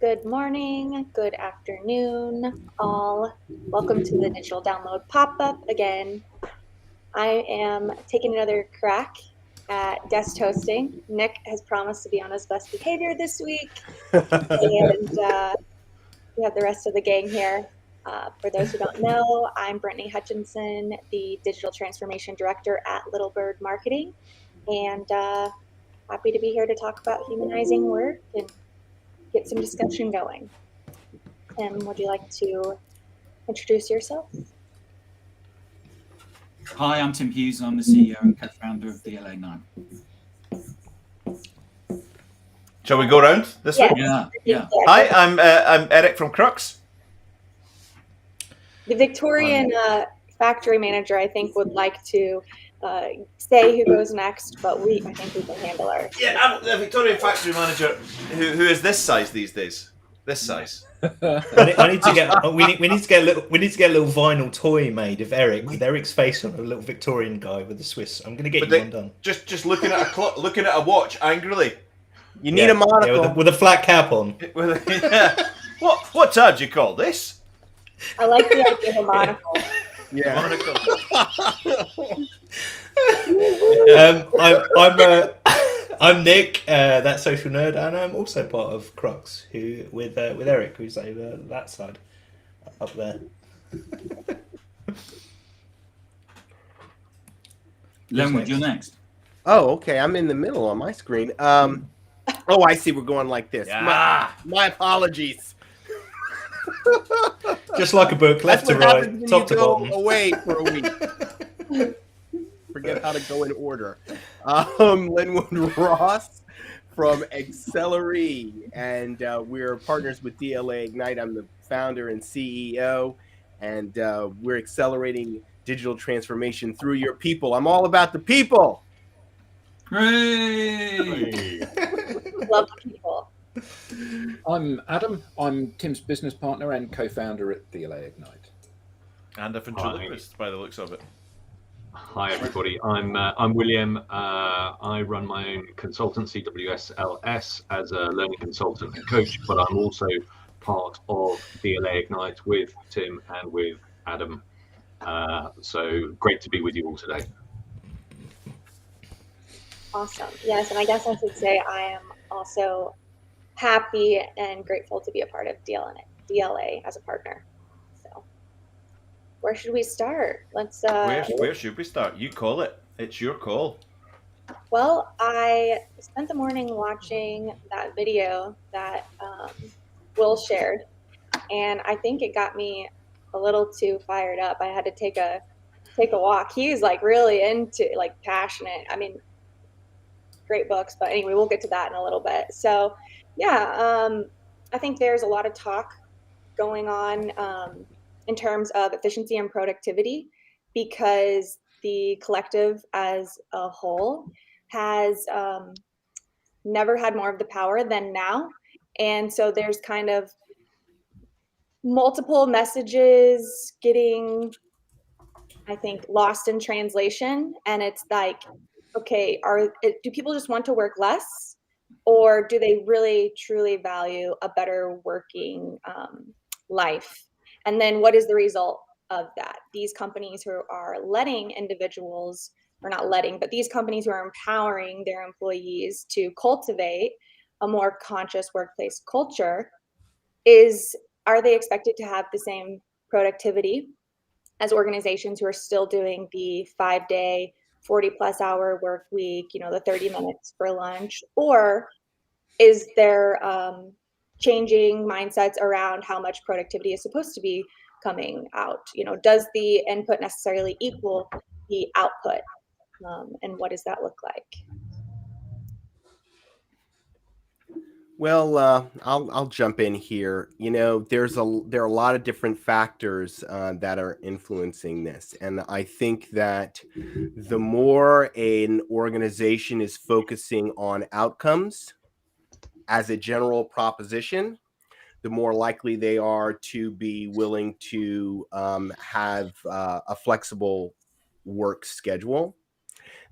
Good morning, good afternoon, all. Welcome to the Digital Download pop-up again. I am taking another crack at guest hosting. Nick has promised to be on his best behavior this week, and we have the rest of the gang here. For those who don't know, I'm Brentney Hutchinson, the Digital Transformation Director at Little Bird Marketing, and happy to be here to talk about humanizing work and get some discussion going. Tim, would you like to introduce yourself? Hi, I'm Tim Hughes. I'm the CEO and co-founder of DLA Ignite. Shall we go round this way? Yeah. Hi, I'm Eric from Crux. The Victorian factory manager, I think, would like to say who goes next, but I think we can handle ours. Yeah, I'm the Victorian factory manager who is this size these days. This size. I need to get. We need to get a little vinyl toy made of Eric with Eric's face on, a little Victorian guy with a Swiss. I'm going to get one done. Just looking at a clock, looking at a watch angrily. You need a monocle with a flat cap on. What time do you call this? I like the idea of a monocle. Yeah. I'm Nick, that social nerd, and I'm also part of Crux, with Eric, who's over that side, up there. Lenwood, you're next. Oh, okay. I'm in the middle on my screen. Oh, I see. We're going like this. Yeah. My apologies. Just like a book, left to right, top to bottom. Away for a week. Forget how to go in order. Lenwood Ross from Acceleree, and we're partners with DLA Ignite. I'm the founder and CEO, and we're accelerating digital transformation through your people. I'm all about the people. Hooray! Love the people. I'm Adam. I'm Tim's business partner and co-founder at DLA Ignite. And a ventriloquist, by the looks of it. Hi everybody, I'm William. I run my own consultancy, WSLS, as a learning consultant and coach, but I'm also part of DLA Ignite with Tim and with Adam. So great to be with you all today. Awesome. Yes, and I guess I should say I am also happy and grateful to be a part of DLA as a partner. So where should we start? Let's where should we start? You call it. It's your call. Well, I spent the morning watching that video that Will shared, and I think it got me a little too fired up. I had to take a walk. He's like really into, like, passionate. I mean, great books, but anyway, we'll get to that in a little bit. So yeah, I think there's a lot of talk going on in terms of efficiency and productivity, because the collective as a whole has never had more of the power than now. And so there's kind of multiple messages getting, I think, lost in translation. And it's like, okay, do people just want to work less, or do they really truly value a better working life? And then what is the result of that? These companies who are letting individuals, or not letting, but these companies who are empowering their employees to cultivate a more conscious workplace culture, are they expected to have the same productivity as organizations who are still doing the 5-day, 40+ hour work week, the 30 minutes for lunch? Or is there changing mindsets around how much productivity is supposed to be coming out? Does the input necessarily equal the output? And what does that look like? Well, I'll jump in here. There are a lot of different factors that are influencing this, and I think that the more an organization is focusing on outcomes as a general proposition, the more likely they are to be willing to have a flexible work schedule.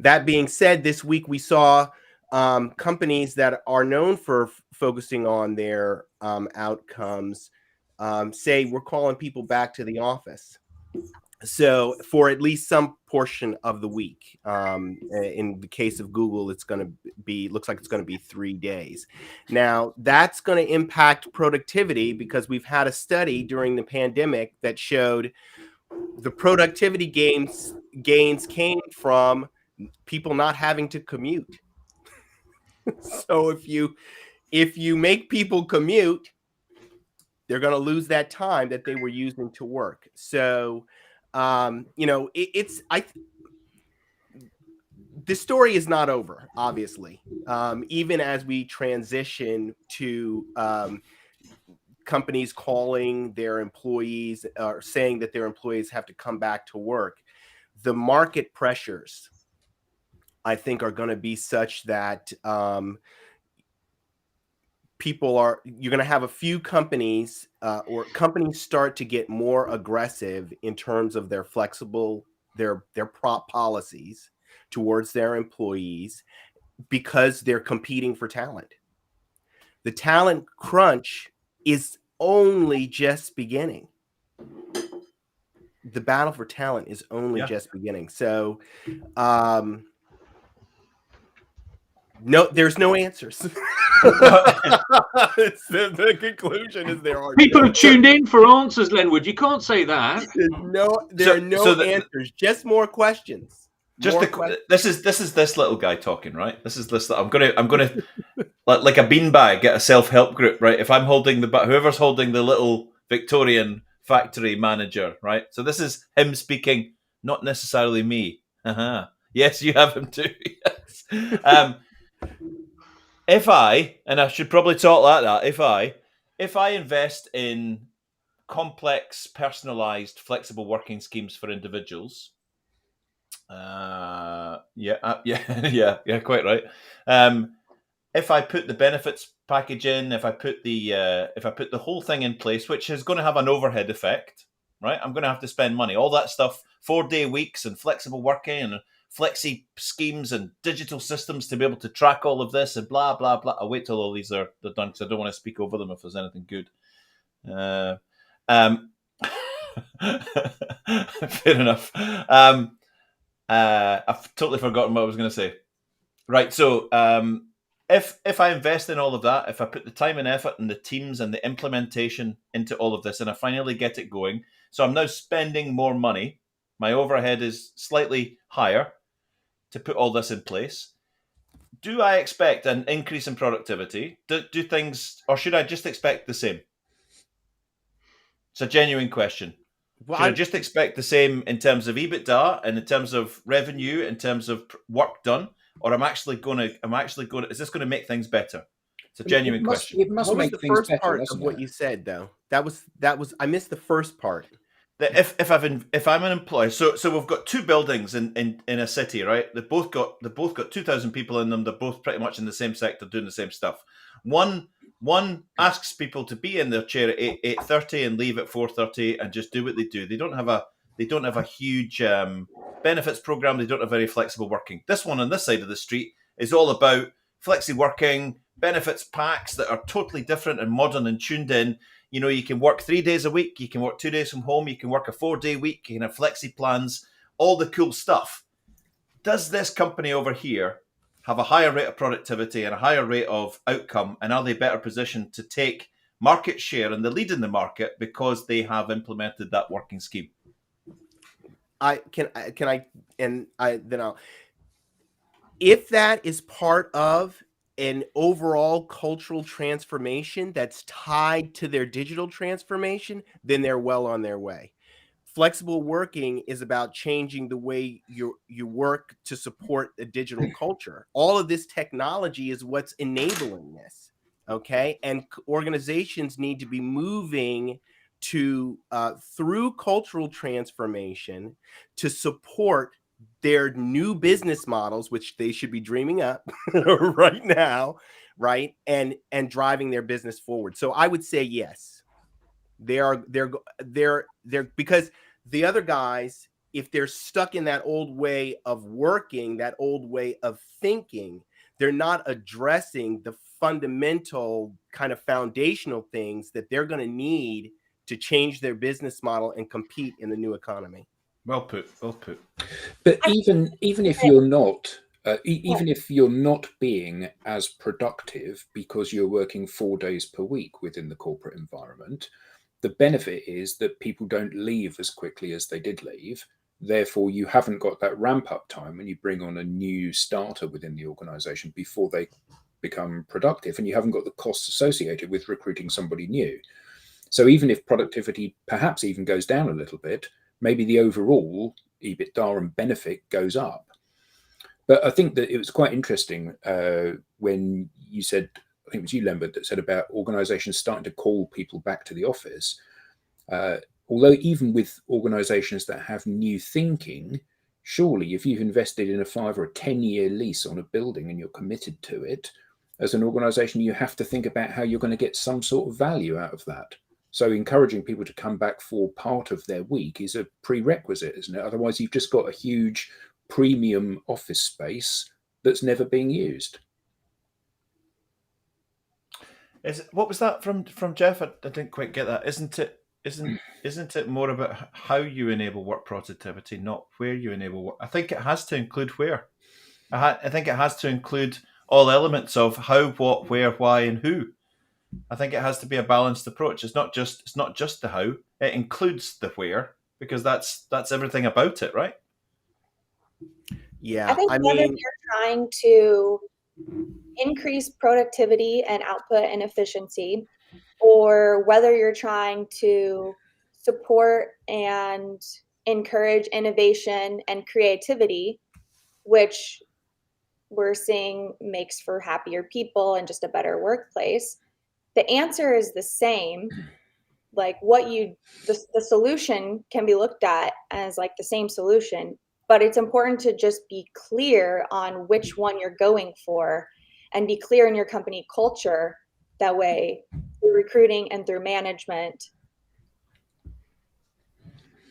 That being said, this week we saw companies that are known for focusing on their outcomes, say we're calling people back to the office. So for at least some portion of the week, in the case of Google, looks like it's going to be 3 days. Now that's going to impact productivity because we've had a study during the pandemic that showed the productivity gains came from people not having to commute. So if you make people commute, they're going to lose that time that they were using to work. So, the story is not over, obviously. Even as we transition to companies calling their employees or saying that their employees have to come back to work, the market pressures, I think, are going to be such that you're going to have a few companies or companies start to get more aggressive in terms of their prop policies towards their employees because they're competing for talent. The talent crunch is only just beginning. The battle for talent is only just beginning. So, no, there's no answers. The conclusion is there are people have tuned in for answers, Lenwood. You can't say that. There are no answers, just more questions. This is this little guy talking, right? This is this. I'm gonna like a beanbag, get a self-help group, right? If I'm holding whoever's holding the little Victorian factory manager, right? So this is him speaking, not necessarily me. Yes, you have him too. Yes. If I should probably talk like that, if I invest in complex, personalized, flexible working schemes for individuals, quite right. If I put the benefits package in, if I put the whole thing in place, which is going to have an overhead effect, right? I'm going to have to spend money, all that stuff, 4-day weeks and flexible working and flexi schemes and digital systems to be able to track all of this and blah, blah, blah. I'll wait till all these are done because I don't want to speak over them if there's anything good. Fair enough. I've totally forgotten what I was going to say. Right, so if I invest in all of that, if I put the time and effort and the teams and the implementation into all of this and I finally get it going, so I'm now spending more money, my overhead is slightly higher to put all this in place. Do I expect an increase in productivity? Do things, or should I just expect the same? It's a genuine question. Should I just expect the same in terms of EBITDA and in terms of revenue, in terms of work done, or am I actually going to? Is this going to make things better? It's a genuine question. It must What was make the things first better, part of doesn't what it? you said, though? That was I missed the first part. That if I'm an employee, so we've got two buildings in a city, right? They've both got 2,000 people in them. They're both pretty much in the same sector, doing the same stuff. One asks people to be in their chair at 8:30 and leave at 4:30 and just do what they do. They don't have a huge benefits program. They don't have very flexible working. This one on this side of the street is all about flexi working, benefits packs that are totally different and modern and tuned in. You know, you can work 3 days a week, you can work 2 days from home, you can work a 4-day week, you can have flexi plans, all the cool stuff. Does this company over here have a higher rate of productivity and a higher rate of outcome, and are they better positioned to take market share and the lead in the market because they have implemented that working scheme? If that is part of an overall cultural transformation that's tied to their digital transformation, then they're well on their way. Flexible working is about changing the way you work to support a digital culture. All of this technology is what's enabling this, okay? And organizations need to be moving to through cultural transformation to support their new business models, which they should be dreaming up right now, right? And driving their business forward. So I would say yes. They're because the other guys, if they're stuck in that old way of working, that old way of thinking, they're not addressing the fundamental kind of foundational things that they're going to need to change their business model and compete in the new economy. Well put. Well put. But even if you're not, even if you're not being as productive because you're working 4 days per week within the corporate environment, the benefit is that people don't leave as quickly as they did leave. Therefore, you haven't got that ramp up time when you bring on a new starter within the organization before they become productive, and you haven't got the costs associated with recruiting somebody new. So even if productivity perhaps even goes down a little bit, maybe the overall EBITDA and benefit goes up. But I think that it was quite interesting when you said, I think it was you, Lambert, that said about organizations starting to call people back to the office. Although even with organizations that have new thinking, surely if you've invested in a 5 or a 10-year lease on a building and you're committed to it, as an organization, you have to think about how you're going to get some sort of value out of that. So encouraging people to come back for part of their week is a prerequisite, isn't it? Otherwise, you've just got a huge premium office space that's never being used. What was that from Jeff? I didn't quite get that. Isn't it more about how you enable work productivity, not where you enable work? I think it has to include where. I think it has to include all elements of how, what, where, why, and who. I think it has to be a balanced approach. It's not just the how. It includes the where, because that's everything about it, right? Yeah, I think whether you're trying to increase productivity and output and efficiency, or whether you're trying to support and encourage innovation and creativity, which we're seeing makes for happier people and just a better workplace, the answer is the same. Like the solution can be looked at as like the same solution, but it's important to just be clear on which one you're going for and be clear in your company culture. That way, through recruiting and through management.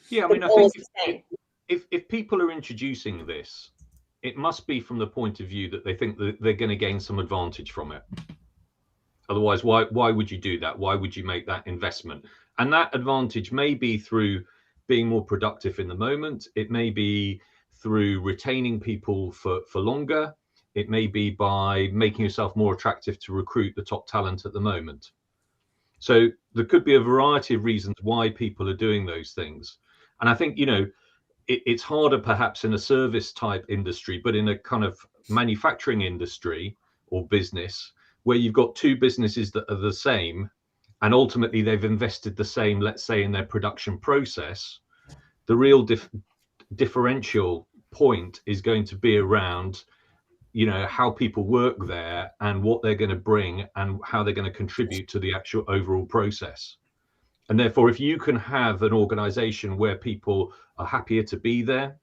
Yeah, I mean, I think if people are introducing this, it must be from the point of view that they think that they're going to gain some advantage from it. Otherwise, why would you do that? Why would you make that investment? And that advantage may be through being more productive in the moment. It may be through retaining people for longer. It may be by making yourself more attractive to recruit the top talent at the moment. So there could be a variety of reasons why people are doing those things. And I think, it's harder perhaps in a service type industry, but in a kind of manufacturing industry or business where you've got two businesses that are the same and ultimately they've invested the same, let's say, in their production process, the real differential point is going to be around, how people work there and what they're going to bring and how they're going to contribute to the actual overall process. And therefore, if you can have an organization where people are happier to be there,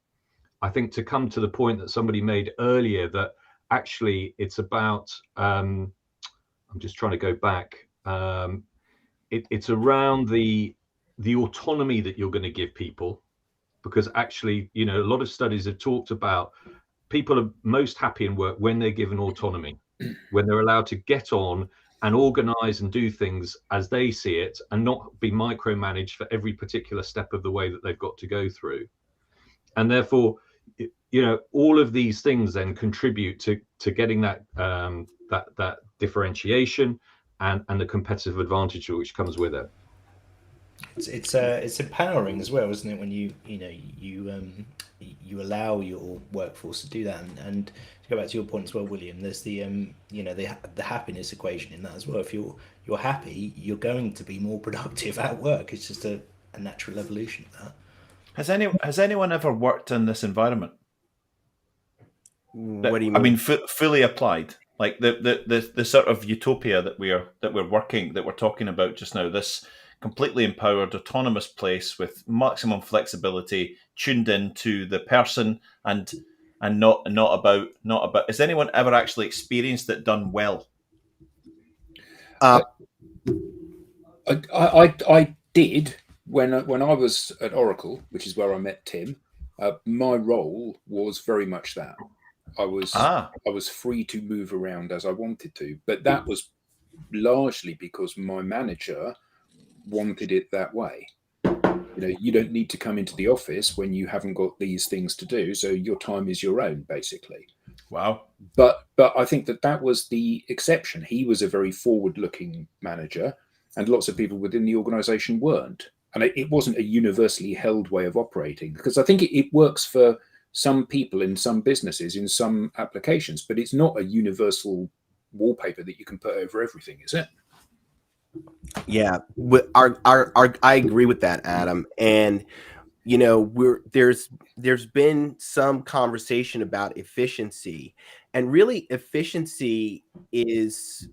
I think to come to the point that somebody made earlier, that actually it's about, I'm just trying to go back. It's around the autonomy that you're going to give people, because actually, a lot of studies have talked about people are most happy in work when they're given autonomy, when they're allowed to get on and organize and do things as they see it and not be micromanaged for every particular step of the way that they've got to go through. And therefore, all of these things then contribute to getting that that differentiation and the competitive advantage which comes with it. It's empowering as well, isn't it? When you allow your workforce to do that, and to go back to your point as well, William. There's the the happiness equation in that as well. If you're happy, you're going to be more productive at work. It's just a natural evolution of that. Has anyone ever worked in this environment? What do you mean? I mean, fully applied, like the sort of utopia that we're talking about just now. This completely empowered, autonomous place with maximum flexibility, tuned in to the person, and not about. Has anyone ever actually experienced it done well? I did when I was at Oracle, which is where I met Tim. My role was very much that. I was free to move around as I wanted to, but that was largely because my manager wanted it that way. You don't need to come into the office when you haven't got these things to do, so your time is your own, basically. Wow. But I think that was the exception. He was a very forward-looking manager, and lots of people within the organization weren't. And it wasn't a universally held way of operating, because I think it works for some people in some businesses, in some applications, but it's not a universal wallpaper that you can put over everything, is it? Yeah, I agree with that, Adam. And there's been some conversation about efficiency, and really efficiency is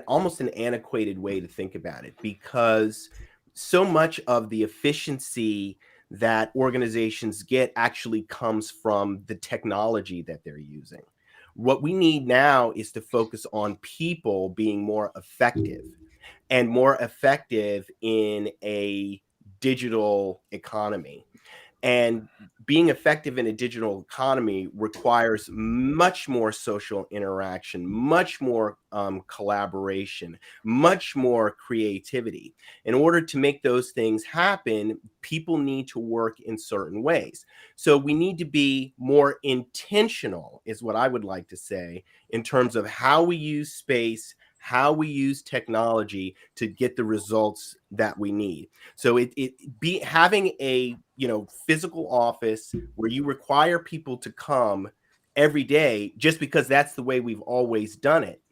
almost an antiquated way to think about it, because so much of the efficiency that organizations get actually comes from the technology that they're using. What we need now is to focus on people being more effective in a digital economy. And being effective in a digital economy requires much more social interaction, much more collaboration, much more creativity. In order to make those things happen, people need to work in certain ways. So we need to be more intentional, is what I would like to say, in terms of how we use space, how we use technology to get the results that we need. So having a physical office where you require people to come every day just because that's the way we've always done it,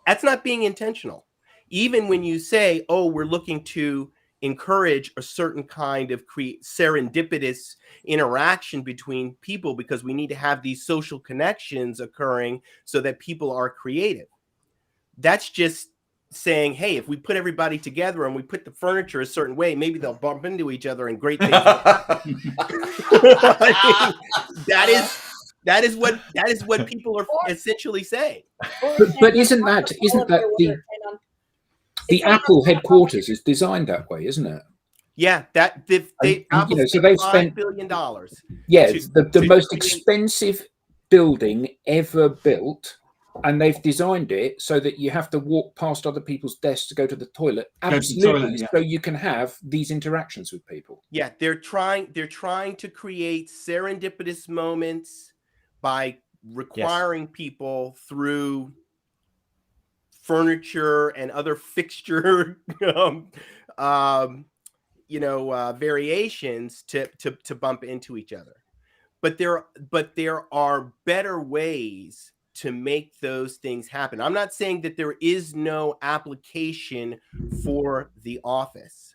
that's not being intentional. Even when you say, oh, we're looking to encourage a certain kind of serendipitous interaction between people because we need to have these social connections occurring so that people are creative. That's just saying, hey, if we put everybody together and we put the furniture a certain way, maybe they'll bump into each other and great things. I mean, that is what people are essentially saying. But isn't that the Apple headquarters is designed that way, isn't it? Yeah, Apple so they've spent $5 billion. Yeah, the most expensive building ever built. And they've designed it so that you have to walk past other people's desks to go to the toilet. Absolutely, so you can have these interactions with people. Yeah, they're trying to create serendipitous moments by requiring people through furniture and other fixture variations to bump into each other. But there are better ways to make those things happen. I'm not saying that there is no application for the office,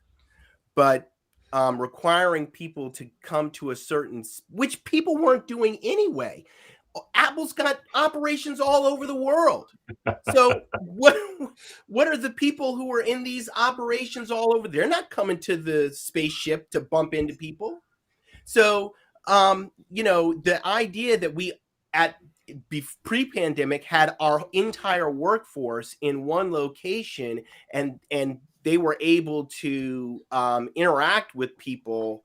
but requiring people to come to a certain, which people weren't doing anyway. Apple's got operations all over the world. So what are the people who are in these operations all over? They're not coming to the spaceship to bump into people. So, the idea that we pre-pandemic had our entire workforce in one location and they were able to interact with people,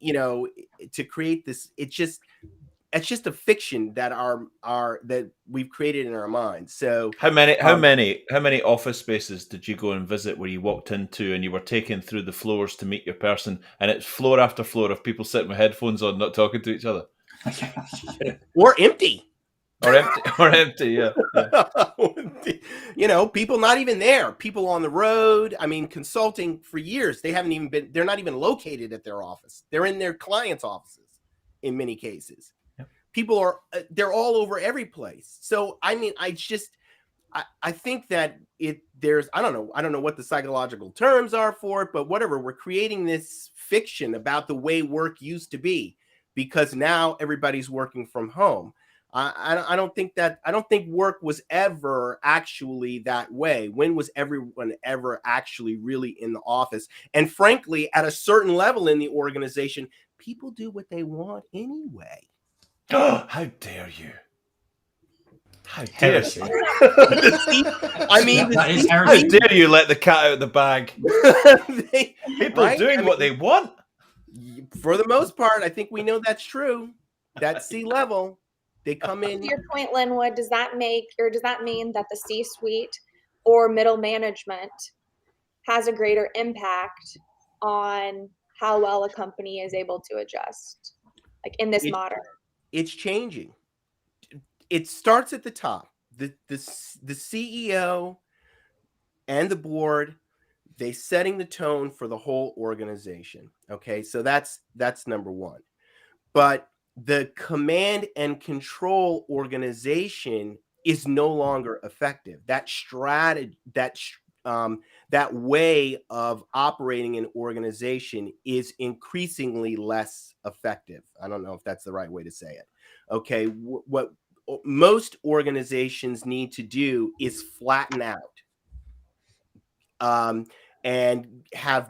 to create this. It's just a fiction that that we've created in our minds. So how many office spaces did you go and visit where you walked into and you were taken through the floors to meet your person, and it's floor after floor of people sitting with headphones on, not talking to each other, or empty. Or empty, yeah. People not even there. People on the road. I mean, consulting for years. They're not even located at their office. They're in their clients' offices in many cases. Yep. People they're all over every place. So, I mean, I think that I don't know what the psychological terms are for it, but whatever, we're creating this fiction about the way work used to be because now everybody's working from home. I don't think work was ever actually that way. When was everyone ever actually really in the office? And frankly, at a certain level in the organization, people do what they want anyway. Oh, how dare you? How dare you? I mean, how dare you let the cat out of the bag? People are doing what they want. For the most part, I think we know that's true. That's C level. They come in. To your point, Linwood, does that mean that the C-suite or middle management has a greater impact on how well a company is able to adjust, like in this modern? It's changing. It starts at the top. The CEO and the board, they setting the tone for the whole organization. Okay, so that's number one. But the command and control organization is no longer effective. That strategy, that way of operating an organization is increasingly less effective. I don't know if that's the right way to say it. Okay, what most organizations need to do is flatten out, and have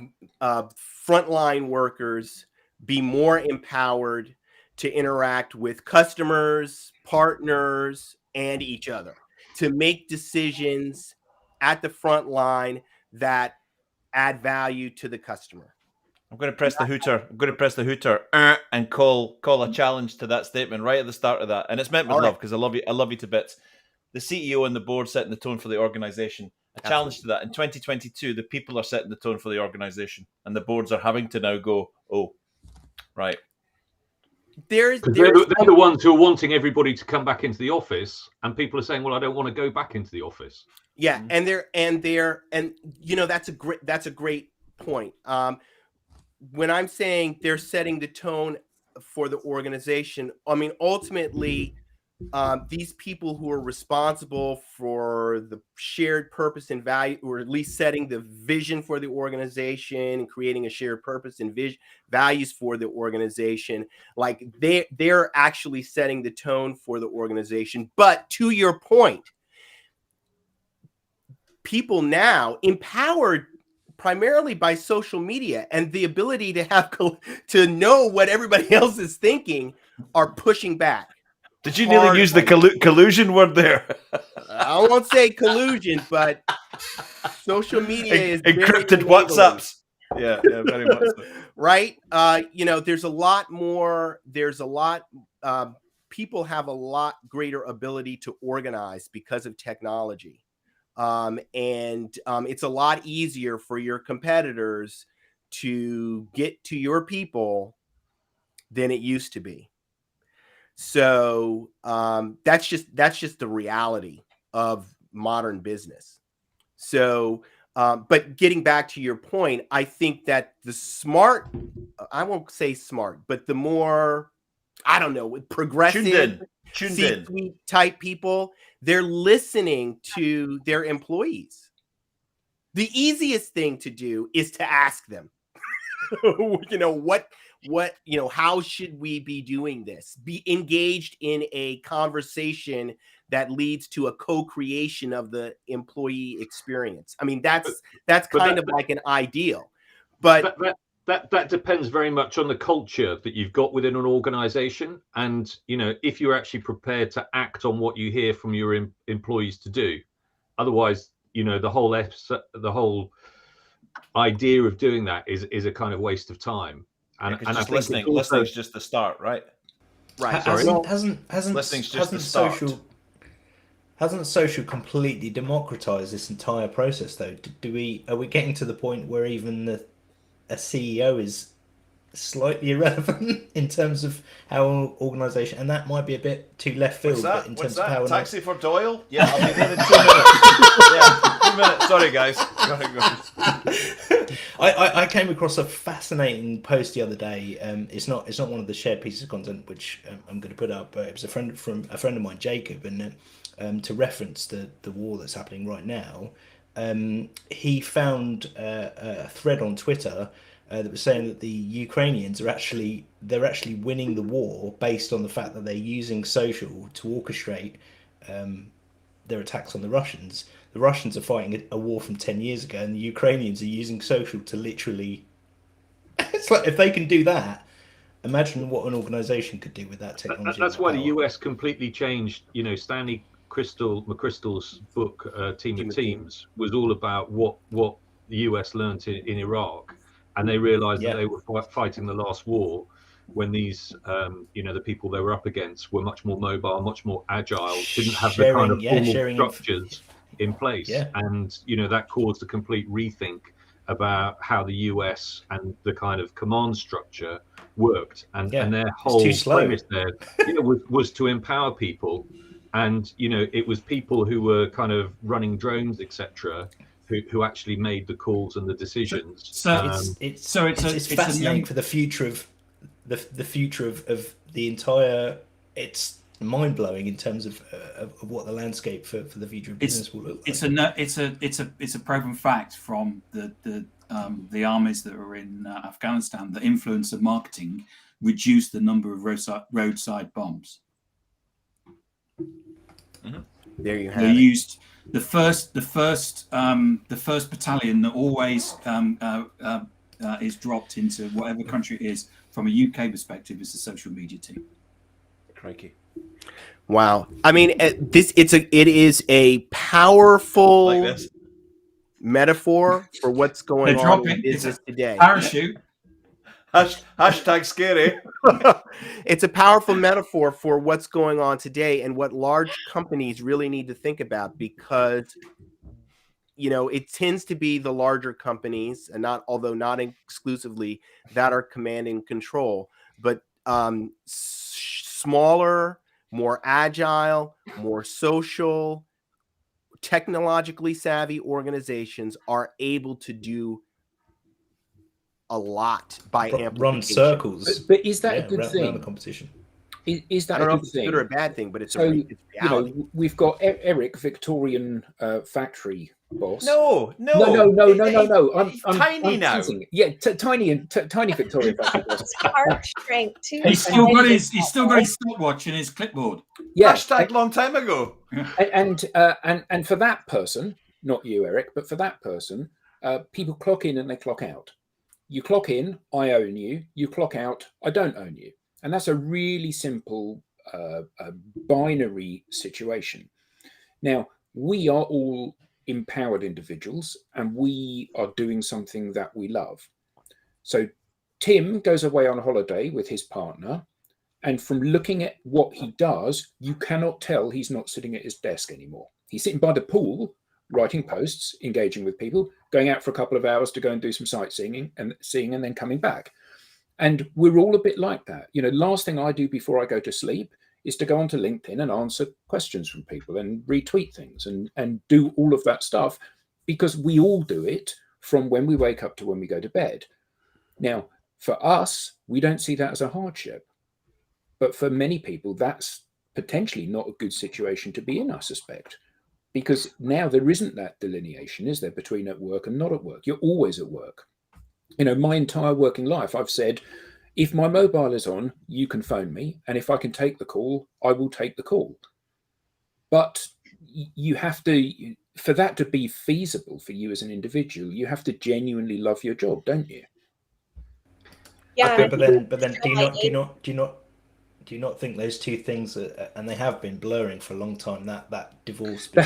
frontline workers be more empowered to interact with customers, partners, and each other, to make decisions at the front line that add value to the customer. I'm going to press the hooter. And call a challenge to that statement right at the start of that. And it's meant with love, because I love you to bits. The CEO and the board setting the tone for the organization. A challenge to that. In 2022, the people are setting the tone for the organization, and the boards are having to now go, oh, right. They're the ones who are wanting everybody to come back into the office, and people are saying, well, I don't want to go back into the office. Yeah, and you know, that's a great point. When I'm saying they're setting the tone for the organization, I mean, ultimately, these people who are responsible for the shared purpose and value, or at least setting the vision for the organization and creating a shared purpose and values for the organization, like they're actually setting the tone for the organization. But to your point, people now, empowered primarily by social media and the ability to have to know what everybody else is thinking, are pushing back. Did you nearly use the collusion word there? I won't say collusion, but social media is encrypted WhatsApps. Yeah, very much so. Right? You know, there's a lot more. People have a lot greater ability to organize because of technology. And it's a lot easier for your competitors to get to your people than it used to be. So that's just the reality of modern business. So, but getting back to your point, I think that the smart, I won't say smart, but the more, I don't know, progressive, tuned in type people, they're listening to their employees. The easiest thing to do is to ask them, you know, how should we be doing this? Be engaged in a conversation that leads to a co-creation of the employee experience. I mean, that's kind of like an ideal, but that depends very much on the culture that you've got within an organization. And, you know, if you're actually prepared to act on what you hear from your employees to do, otherwise, you know, the whole idea of doing that is a kind of waste of time. And I think listening's just the start, right? Right. Sorry. Hasn't social completely democratized this entire process, though? Are we getting to the point where even a CEO is slightly irrelevant in terms of how an organization, and that might be a bit too left field, but in terms of how taxi for Doyle? Yeah, I'll be there in 2 minutes. Yeah, 2 minutes. Sorry, guys. I came across a fascinating post the other day. It's not one of the shared pieces of content which I'm going to put up, but it was a friend of mine, Jacob, and to reference the war that's happening right now. He found a thread on Twitter that was saying that the Ukrainians are actually winning the war based on the fact that they're using social to orchestrate their attacks on the Russians. The Russians are fighting a war from 10 years ago, and the Ukrainians are using social to literally. It's like, if they can do that, imagine what an organization could do with that technology. That's why the US completely changed. You know, Stanley McChrystal's book, Team of Teams, was all about what the US learned in Iraq, and they realized that they were fighting the last war, when these, the people they were up against were much more mobile, much more agile, didn't have the kind of formal structures in place. And, that caused a complete rethink about how the US and the kind of command structure worked. And their whole premise there was to empower people. And, it was people who were kind of running drones, etc., who actually made the calls and the decisions. It's fascinating for the future of the future of the entire. It's mind-blowing in terms of what the landscape for the future of business will look like. It's a proven fact from the armies that were in Afghanistan that influence of marketing reduced the number of roadside bombs. Mm-hmm. There you have they it. Used the first battalion that always is dropped into whatever country it is from a UK perspective is the social media team. Crikey. Wow. I mean, it is a powerful metaphor for what's going on in business today. Parachute. Hashtag scary. It's a powerful metaphor for what's going on today and what large companies really need to think about, because it tends to be the larger companies, and although not exclusively, that are commanding control, but smaller, more agile, more social, technologically savvy organizations are able to do a lot by amplification. Run circles. But is that a good thing? Around the competition. Is that I don't a know good if it's thing? good or a bad thing, but it's a reality. We've got Eric, Victorian factory boss. No. I'm tiny now. Teasing. Yeah, tiny Victorian factory boss. Heart shrank too. He's still got his stopwatch and his clipboard. Yeah, hashtag long time ago. And for that person, not you, Eric, but for that person, people clock in and they clock out. You clock in, I own you. You clock out, I don't own you. And that's a really simple binary situation. Now, we are all empowered individuals and we are doing something that we love. So Tim goes away on holiday with his partner, and from looking at what he does, you cannot tell he's not sitting at his desk anymore. He's sitting by the pool, writing posts, engaging with people, going out for a couple of hours to go and do some sightseeing and then coming back. And we're all a bit like that. Last thing I do before I go to sleep is to go onto LinkedIn and answer questions from people and retweet things and do all of that stuff, because we all do it from when we wake up to when we go to bed. Now, for us, we don't see that as a hardship. But for many people, that's potentially not a good situation to be in, I suspect. Because now there isn't that delineation, is there, between at work and not at work? You're always at work. My entire working life, I've said, if my mobile is on, you can phone me. And if I can take the call, I will take the call. But you have to, for that to be feasible for you as an individual, you have to genuinely love your job, don't you? Yeah. But then, do you not think those two things are, and they have been blurring for a long time, that divorce between...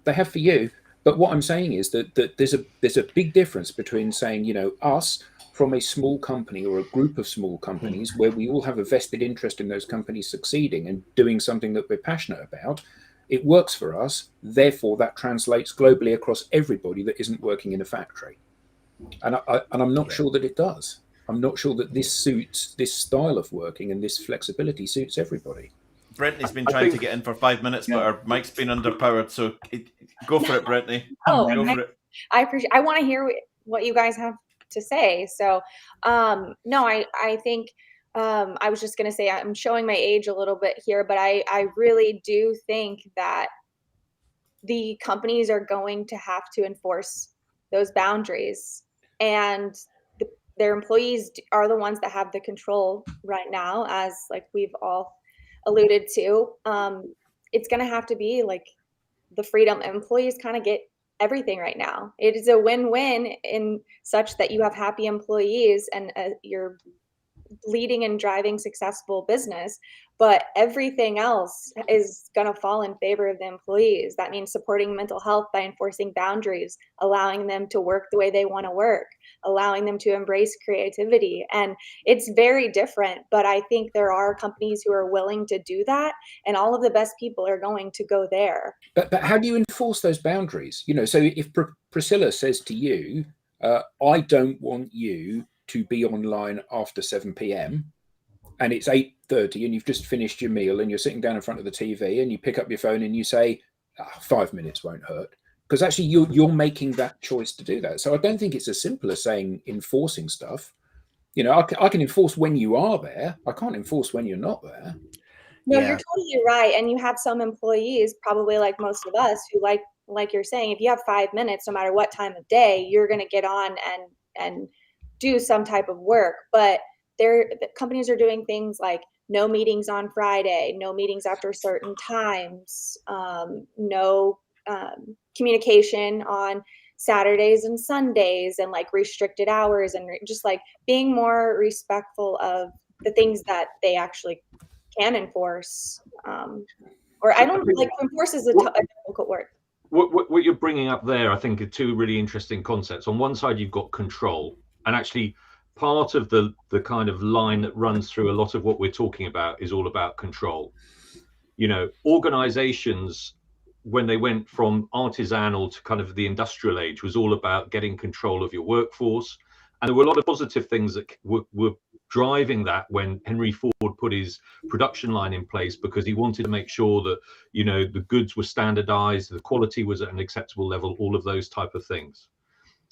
They have for you. But what I'm saying is that there's a big difference between saying, us from a small company or a group of small companies where we all have a vested interest in those companies succeeding and doing something that we're passionate about. It works for us. Therefore, that translates globally across everybody that isn't working in a factory. And I'm not sure that it does. I'm not sure that this style of working and this flexibility suits everybody. Brittany's been trying to get in for 5 minutes, but her mic's been underpowered. So go for it, Brittany. Oh, go for it. I appreciate. I want to hear what you guys have to say. So, no, I think I was just going to say I'm showing my age a little bit here, but I really do think that the companies are going to have to enforce those boundaries, and their employees are the ones that have the control right now, as like we've all alluded to. It's going to have to be like the freedom. Employees kind of get everything right now. It is a win-win in such that you have happy employees and leading and driving successful business, but everything else is going to fall in favor of the employees. That means supporting mental health by enforcing boundaries, allowing them to work the way they want to work, allowing them to embrace creativity. And it's very different, but I think there are companies who are willing to do that, and all of the best people are going to go there. But how do you enforce those boundaries? So if Priscilla says to you, I don't want you to be online after 7 p.m. and it's 8:30 and you've just finished your meal and you're sitting down in front of the TV and you pick up your phone and you say, 5 minutes won't hurt. Because actually you're making that choice to do that. So I don't think it's as simple as saying enforcing stuff. I can enforce when you are there. I can't enforce when you're not there. No, you're totally right. And you have some employees, probably like most of us, who like you're saying, if you have 5 minutes, no matter what time of day, you're going to get on and do some type of work. But the companies are doing things like no meetings on Friday, no meetings after certain times, no communication on Saturdays and Sundays, and like restricted hours, and just like being more respectful of the things that they actually can enforce. Or I don't like enforce is a difficult word. What you're bringing up there, I think, are two really interesting concepts. On one side, you've got control, and actually part of the kind of line that runs through a lot of what we're talking about is all about control. Organizations, when they went from artisanal to kind of the industrial age, was all about getting control of your workforce. And there were a lot of positive things that were driving that when Henry Ford put his production line in place, because he wanted to make sure that, the goods were standardized, the quality was at an acceptable level, all of those type of things.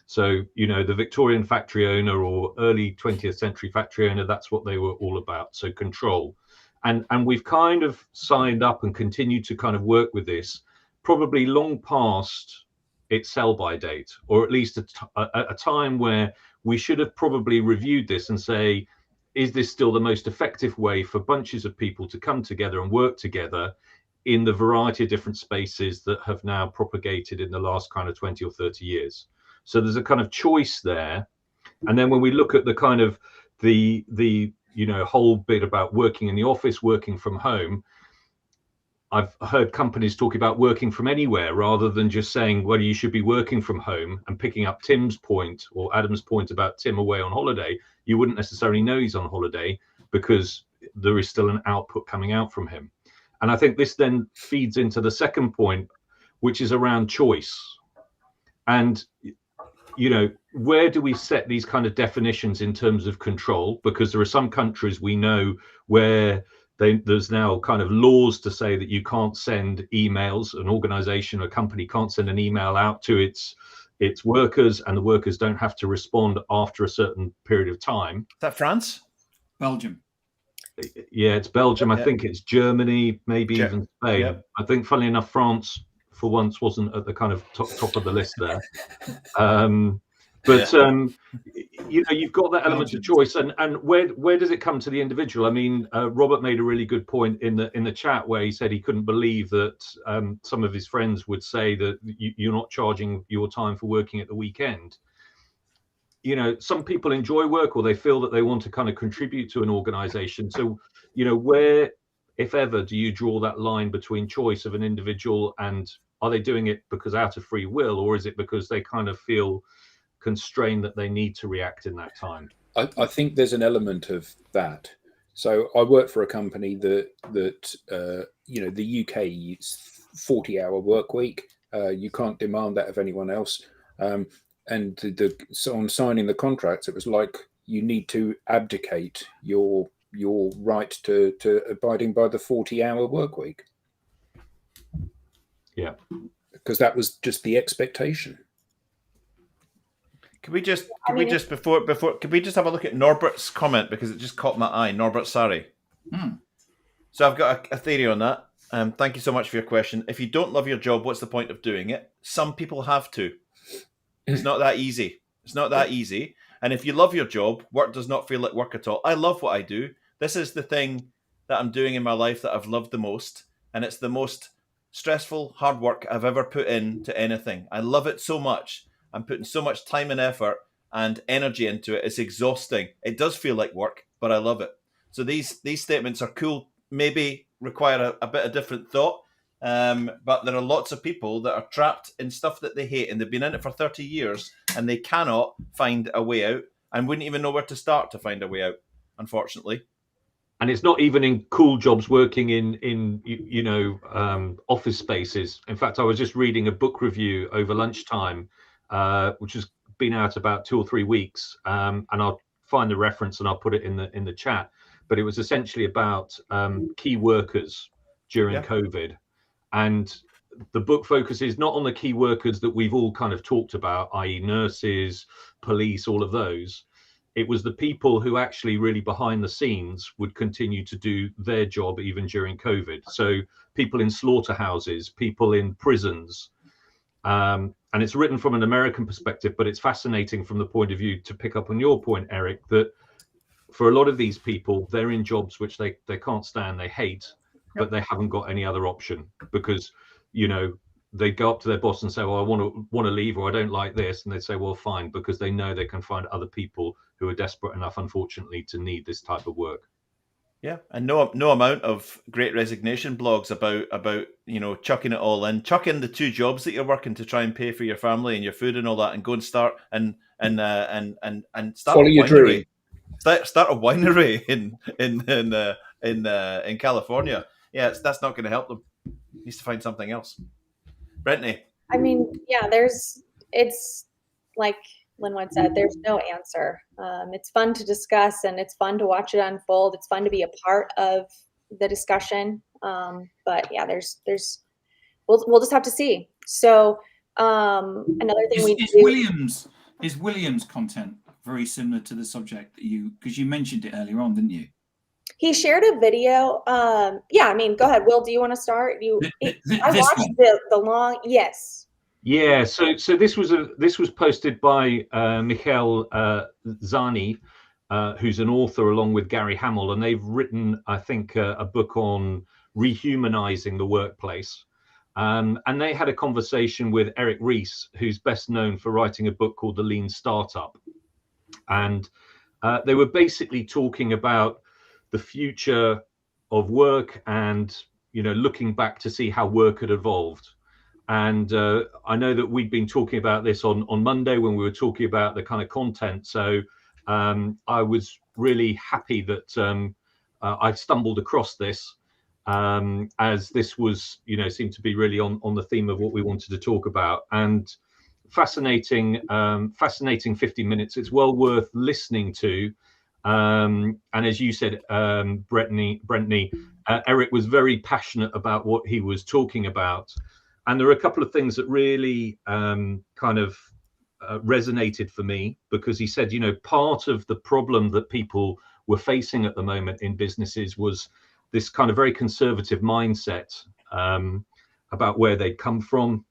So, the Victorian factory owner or early 20th century factory owner, that's what they were all about. So control. And we've kind of signed up and continued to kind of work with this, probably long past its sell-by date, or at least a time where we should have probably reviewed this and say, is this still the most effective way for bunches of people to come together and work together in the variety of different spaces that have now propagated in the last kind of 20 or 30 years? So there's a kind of choice there. And then when we look at the kind of the whole bit about working in the office, working from home, I've heard companies talk about working from anywhere rather than just saying, well, you should be working from home. And picking up Tim's point or Adam's point about Tim away on holiday, you wouldn't necessarily know he's on holiday because there is still an output coming out from him. And I think this then feeds into the second point, which is around choice. And, where do we set these kind of definitions in terms of control? Because there are some countries we know where there's now kind of laws to say that you can't send emails. An organization or company can't send an email out to its workers, and the workers don't have to respond after a certain period of time. Is that France? Belgium. Yeah, it's Belgium. I think it's Germany, maybe even Spain. Yep. I think, funnily enough, France for once wasn't at the kind of top of the list there. You've got that element of choice, and where does it come to the individual? I mean, Robert made a really good point in the chat where he said he couldn't believe that some of his friends would say that you're not charging your time for working at the weekend. Some people enjoy work, or they feel that they want to kind of contribute to an organization. So, where, if ever, do you draw that line between choice of an individual, and are they doing it because out of free will, or is it because they kind of feel constrained that they need to react in that time? I think there's an element of that. So I work for a company that the UK is 40-hour work week. You can't demand that of anyone else. And so on signing the contracts, it was like you need to abdicate your right to abiding by the 40-hour work week. Yeah, because that was just the expectation. Could we just have a look at Norbert's comment, because it just caught my eye? Norbert, sorry. So I've got a theory on that. Thank you so much for your question. If you don't love your job, what's the point of doing it? Some people have to. It's not that easy. It's not that easy. And if you love your job, work does not feel like work at all. I love what I do. This is the thing that I'm doing in my life that I've loved the most. And it's the most stressful, hard work I've ever put into anything. I love it so much. I'm putting so much time and effort and energy into it. It's exhausting. It does feel like work, but I love it. So these statements are cool, maybe require a bit of different thought, but there are lots of people that are trapped in stuff that they hate, and they've been in it for 30 years, and they cannot find a way out, and wouldn't even know where to start to find a way out, unfortunately. And it's not even in cool jobs working in office spaces. In fact, I was just reading a book review over lunchtime, which has been out about 2 or 3 weeks, and I'll find the reference and I'll put it in the chat. But it was essentially about key workers during COVID, and the book focuses not on the key workers that we've all kind of talked about, i.e. nurses, police, all of those. It was the people who actually really behind the scenes would continue to do their job even during COVID. So people in slaughterhouses, people in prisons. And it's written from an American perspective, but it's fascinating from the point of view, to pick up on your point, Eric, that for a lot of these people, they're in jobs which they can't stand, they hate, but they haven't got any other option, because, they go up to their boss and say, well, I want to leave, or I don't like this. And they say, well, fine, because they know they can find other people who are desperate enough, unfortunately, to need this type of work. Yeah, and no amount of Great Resignation blogs about chucking it all in, chuck in the 2 jobs that you're working to try and pay for your family and your food and all that, and go and start and start follow a your winery. dream. Start a winery in California. Yeah, that's not going to help them. Needs to find something else. Brittany. I mean, yeah, it's like Linwood said, there's no answer. It's fun to discuss, and it's fun to watch it unfold. It's fun to be a part of the discussion. But yeah, we'll just have to see. So another thing is William's content very similar to the subject that because you mentioned it earlier on, didn't you? He shared a video. Yeah, I mean, go ahead, Will. Do you want to start? I watched the long. Yes. Yeah. So this was posted by Michael Zani, who's an author along with Gary Hamill, and they've written, I think, a book on rehumanizing the workplace. And they had a conversation with Eric Ries, who's best known for writing a book called The Lean Startup, and they were basically talking about the future of work, and looking back to see how work had evolved. And I know that we'd been talking about this on Monday when we were talking about the kind of content. So I was really happy that I stumbled across this, as this was, seemed to be really on the theme of what we wanted to talk about. And fascinating 50 minutes. It's well worth listening to. And as you said, Brentney, Eric was very passionate about what he was talking about. And there are a couple of things that really resonated for me, because he said, part of the problem that people were facing at the moment in businesses was this kind of very conservative mindset about where they'd come from.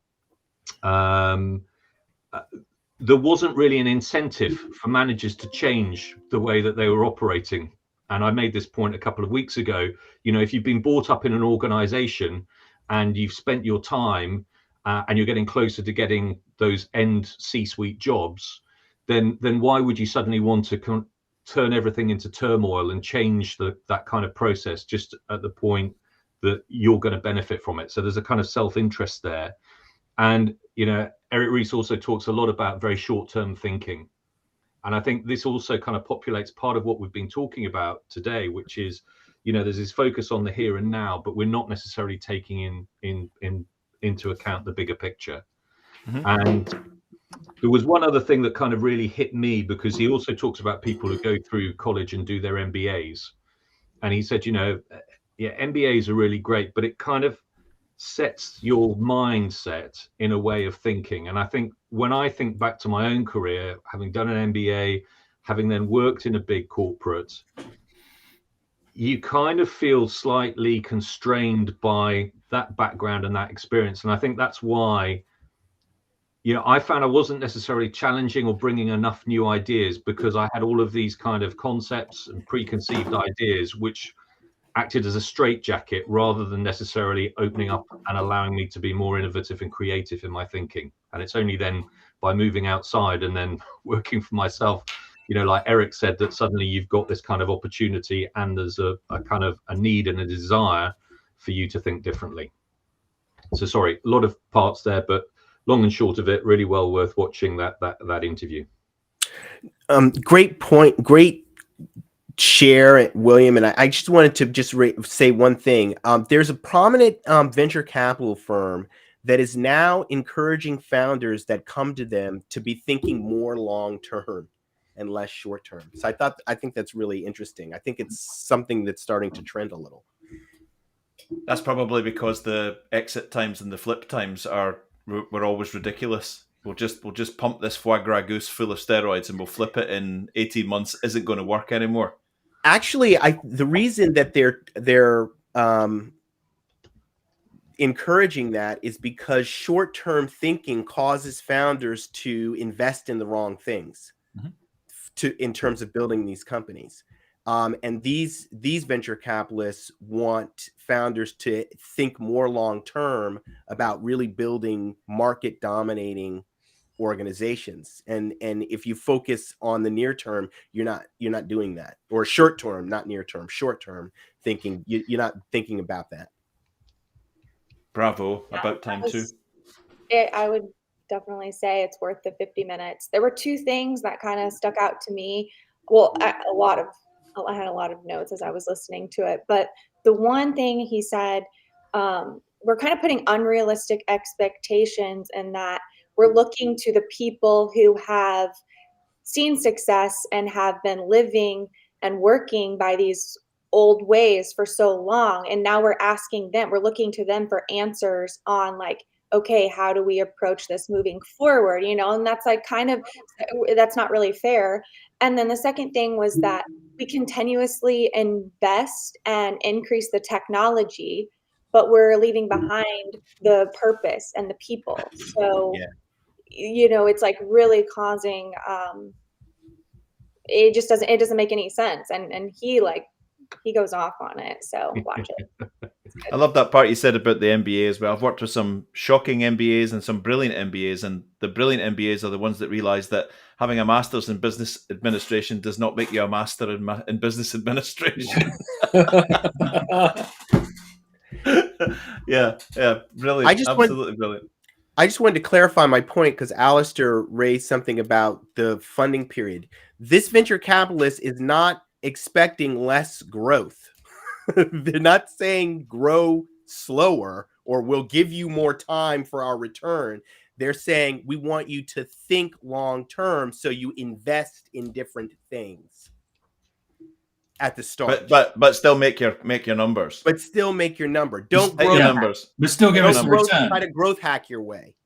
There wasn't really an incentive for managers to change the way that they were operating. And I made this point a couple of weeks ago. If you've been brought up in an organization and you've spent your time and you're getting closer to getting those end C-suite jobs, then why would you suddenly want to turn everything into turmoil and change that kind of process just at the point that you're going to benefit from it? So there's a kind of self-interest there. And, Eric Ries also talks a lot about very short-term thinking. And I think this also kind of populates part of what we've been talking about today, which is, there's this focus on the here and now, but we're not necessarily taking into account the bigger picture. Mm-hmm. And there was one other thing that kind of really hit me, because he also talks about people who go through college and do their MBAs. And he said, MBAs are really great, but it kind of sets your mindset in a way of thinking. And I think when I think back to my own career, having done an MBA, having then worked in a big corporate, you kind of feel slightly constrained by that background and that experience. And I think that's why, I found I wasn't necessarily challenging or bringing enough new ideas, because I had all of these kind of concepts and preconceived ideas, which acted as a straitjacket rather than necessarily opening up and allowing me to be more innovative and creative in my thinking. And it's only then by moving outside and then working for myself. You know, like Eric said, that suddenly you've got this kind of opportunity and there's a kind of a need and a desire for you to think differently. So sorry, a lot of parts there, but long and short of it, really well worth watching that interview. Great point. Great share, William. And I just wanted to just say one thing. There's a prominent venture capital firm that is now encouraging founders that come to them to be thinking more long-term and less short-term. So I think that's really interesting. I think it's something that's starting to trend a little. That's probably because the exit times and the flip times were always ridiculous. We'll just pump this foie gras goose full of steroids and we'll flip it in 18 months isn't going to work anymore. Actually, the reason that they're encouraging that is because short-term thinking causes founders to invest in the wrong things in terms of building these companies. And these venture capitalists want founders to think more long-term about really building market-dominating organizations. And if you focus on the near term, you're not doing that. Or short term, not near term, short term thinking. You're not thinking about that. Bravo! About time too. I would definitely say it's worth the 50 minutes. There were two things that kind of stuck out to me. Well, I had a lot of notes as I was listening to it, but the one thing he said, we're kind of putting unrealistic expectations in that we're looking to the people who have seen success and have been living and working by these old ways for so long. And now we're looking to them for answers on like, okay, how do we approach this moving forward? You know, and that's like that's not really fair. And then the second thing was that we continuously invest and increase the technology, but we're leaving behind the purpose and the people. So, you know, it's like really causing, it doesn't make any sense. And he goes off on it. So watch it. I love that part you said about the MBA as well. I've worked with some shocking MBAs and some brilliant MBAs, and the brilliant MBAs are the ones that realize that having a master's in business administration does not make you a master in business administration. yeah, brilliant. Absolutely brilliant. I just wanted to clarify my point because Alistair raised something about the funding period. This venture capitalist is not expecting less growth. They're not saying grow slower or we'll give you more time for our return. They're saying we want you to think long term, so you invest in different things at the start. But still make your numbers. But still make your number. Don't grow your numbers. But still give us a return. Try to growth hack your way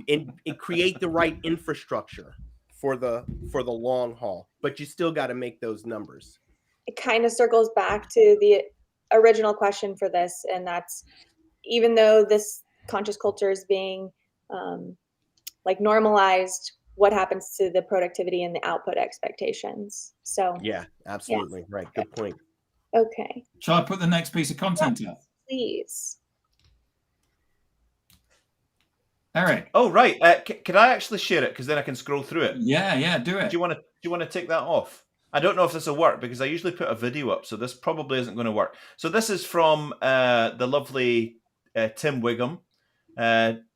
and create the right infrastructure for the long haul. But you still got to make those numbers. It kind of circles back to the original question for this, and that's even though this conscious culture is being like normalized, what happens to the productivity and the output expectations? So yeah, absolutely. Right. Good point. Okay. Shall I put the next piece of content up? Please. Eric. Oh, right. Can I actually share it? Because then I can scroll through it. Yeah, do it. Do you want to take that off? I don't know if this will work because I usually put a video up, so this probably isn't going to work. So this is from the lovely Tim Wiggum.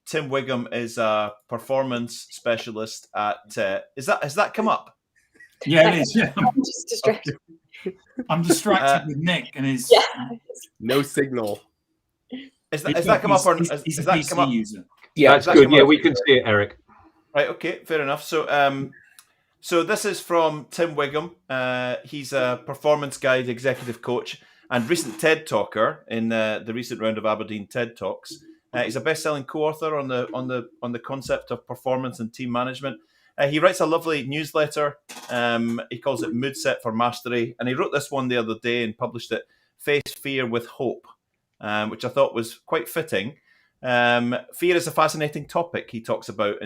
Tim Wiggum is a performance specialist at. Has that come up? Yeah, it is. Yeah. I'm just distracted. I'm distracted with Nick and his no signal. Is that come up or is that come up? User. Yeah, that's good. Yeah, we can see it, Eric. Right. Okay. Fair enough. So so this is from Tim Wiggum. He's a performance guide, executive coach, and recent TED talker in the recent round of Aberdeen TED Talks. He's a best-selling co-author on the concept of performance and team management. He writes a lovely newsletter. He calls it Mood Set for Mastery, and he wrote this one the other day and published it. Face fear with hope, which I thought was quite fitting. Fear is a fascinating topic. He talks about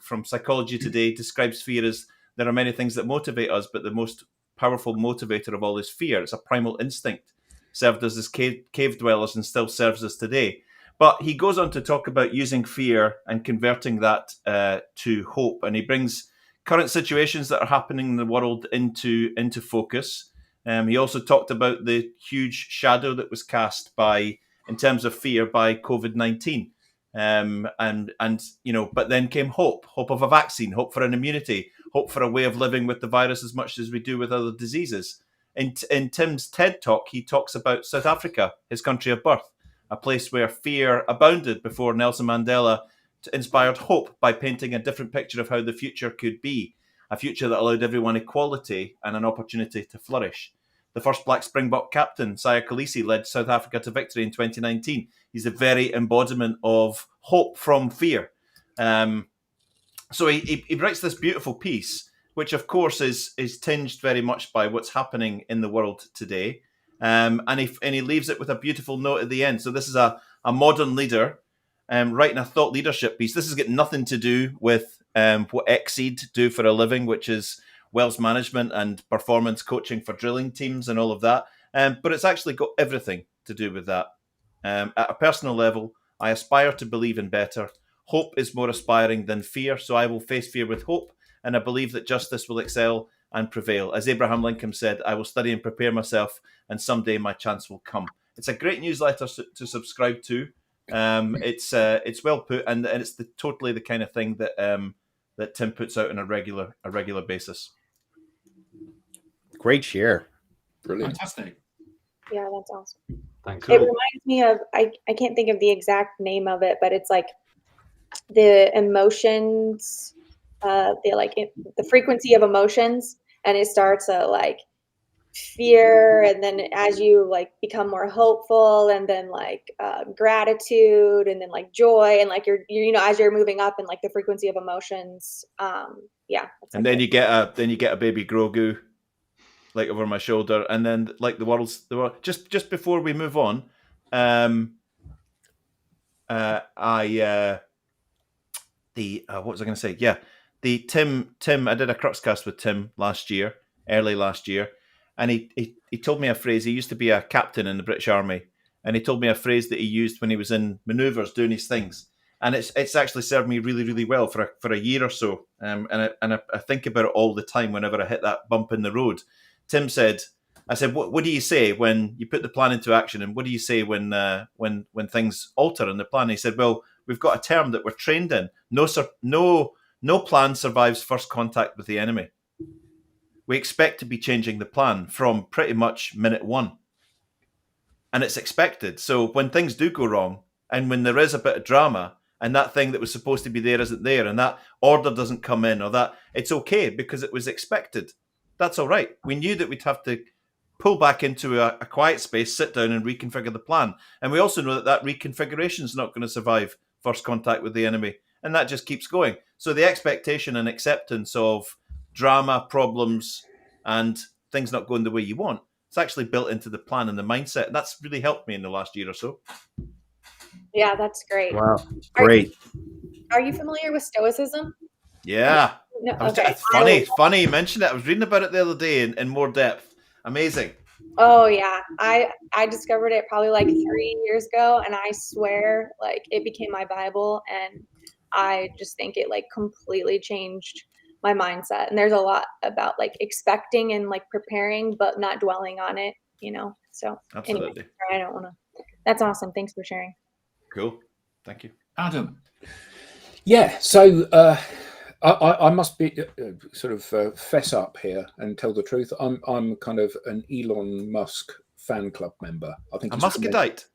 from Psychology Today. Describes fear as there are many things that motivate us, but the most powerful motivator of all is fear. It's a primal instinct, served us as cave dwellers and still serves us today. But he goes on to talk about using fear and converting that to hope. And he brings current situations that are happening in the world into focus. He also talked about the huge shadow that was cast in terms of fear by COVID-19. But then came hope of a vaccine, hope for an immunity, hope for a way of living with the virus as much as we do with other diseases. In Tim's TED Talk, he talks about South Africa, his country of birth, a place where fear abounded before Nelson Mandela inspired hope by painting a different picture of how the future could be, a future that allowed everyone equality and an opportunity to flourish. The first Black Springbok captain, Siya Kolisi, led South Africa to victory in 2019. He's the very embodiment of hope from fear. So he writes this beautiful piece, which of course is tinged very much by what's happening in the world today. And he leaves it with a beautiful note at the end. So this is a modern leader writing a thought leadership piece. This has got nothing to do with what Exceed do for a living, which is wells management and performance coaching for drilling teams and all of that. But it's actually got everything to do with that. At a personal level, I aspire to believe in better. Hope is more aspiring than fear, so I will face fear with hope, and I believe that justice will excel and prevail. As Abraham Lincoln said, I will study and prepare myself, and someday my chance will come. It's a great newsletter to subscribe to. It's well put, and it's totally the kind of thing that Tim puts out on a regular basis. Great share. Brilliant. Fantastic. Yeah, that's awesome. Thanks. It reminds me of, I can't think of the exact name of it, but it's like the emotions, the frequency of emotions, and it starts at like fear, and then as you like become more hopeful, and then like gratitude, and then like joy, and like you're as you're moving up in like the frequency of emotions. And then you get a baby Grogu like over my shoulder, and then like the world just before we move on, what was I going to say? Yeah, the Tim. I did a Cruxcast with Tim early last year, and he told me a phrase. He used to be a captain in the British Army, and he told me a phrase that he used when he was in manoeuvres doing his things, and it's actually served me really, really well for a year or so. And I think about it all the time whenever I hit that bump in the road. Tim said, I said, what do you say when you put the plan into action, and what do you say when things alter in the plan? He said, well, we've got a term that we're trained in. No plan survives first contact with the enemy. We expect to be changing the plan from pretty much minute one. And it's expected. So when things do go wrong, and when there is a bit of drama, and that thing that was supposed to be there isn't there, and that order doesn't come in, or that, it's okay because it was expected. That's all right. We knew that we'd have to pull back into a quiet space, sit down and reconfigure the plan. And we also know that reconfiguration is not going to survive first contact with the enemy. And that just keeps going. So the expectation and acceptance of drama, problems, and things not going the way you want, it's actually built into the plan and the mindset. And that's really helped me in the last year or so. Yeah, that's great. Wow, great. Are you familiar with Stoicism? Yeah. No, It's funny you mentioned it. I was reading about it the other day in more depth. Amazing. Oh yeah, I discovered it probably like 3 years ago, and I swear like it became my Bible, and I just think it like completely changed my mindset. And there's a lot about like expecting and like preparing, but not dwelling on it, So Absolutely. Anyway, I don't want to. That's awesome. Thanks for sharing. Cool. Thank you. Adam. Yeah, so I must be fess up here and tell the truth. I'm kind of an Elon Musk fan club member. I think a Muscadite.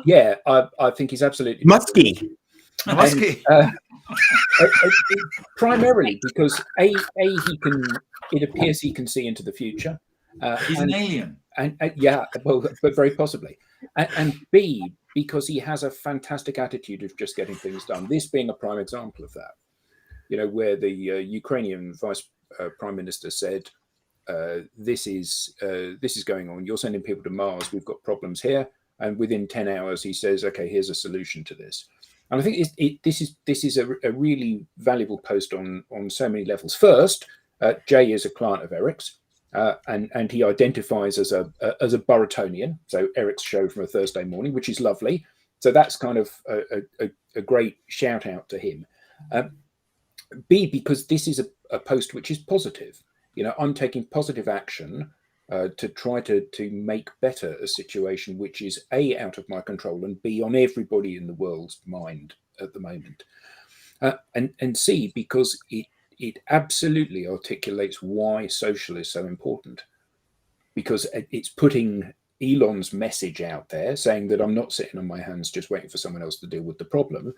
Yeah, I think he's absolutely Musky. Musky. Primarily because it appears he can see into the future. He's an alien. And but very possibly. And B, because he has a fantastic attitude of just getting things done. This being a prime example of that. Where the Ukrainian vice prime minister said, this is going on. You're sending people to Mars. We've got problems here. And within 10 hours, he says, OK, here's a solution to this. And I think this is a really valuable post on so many levels. First, Jay is a client of Eric's, and he identifies as a Burritonian. So Eric's show from a Thursday morning, which is lovely. So that's kind of a great shout out to him. B, because this is a post which is positive. I'm taking positive action to try to make better a situation which is A, out of my control, and B, on everybody in the world's mind at the moment. And C, because it absolutely articulates why social is so important, because it's putting Elon's message out there saying that I'm not sitting on my hands just waiting for someone else to deal with the problem,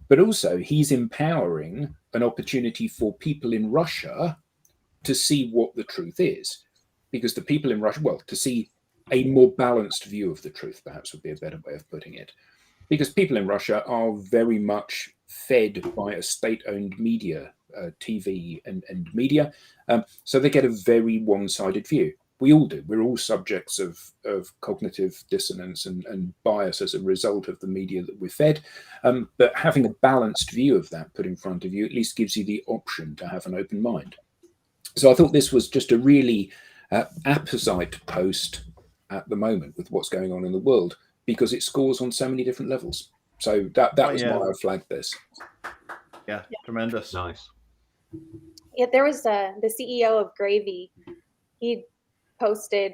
but also he's empowering an opportunity for people in Russia to see what the truth is, because the people in Russia, well, to see a more balanced view of the truth, perhaps would be a better way of putting it, because people in Russia are very much fed by a state-owned media, TV and media, so they get a very one-sided view. We all do. We're all subjects of cognitive dissonance and bias as a result of the media that we're fed. But having a balanced view of that put in front of you at least gives you the option to have an open mind. So I thought this was just a really apposite post at the moment with what's going on in the world, because it scores on so many different levels. So that was why I flagged this. Yeah, tremendous. Nice. Yeah, there was the CEO of Gravy. He posted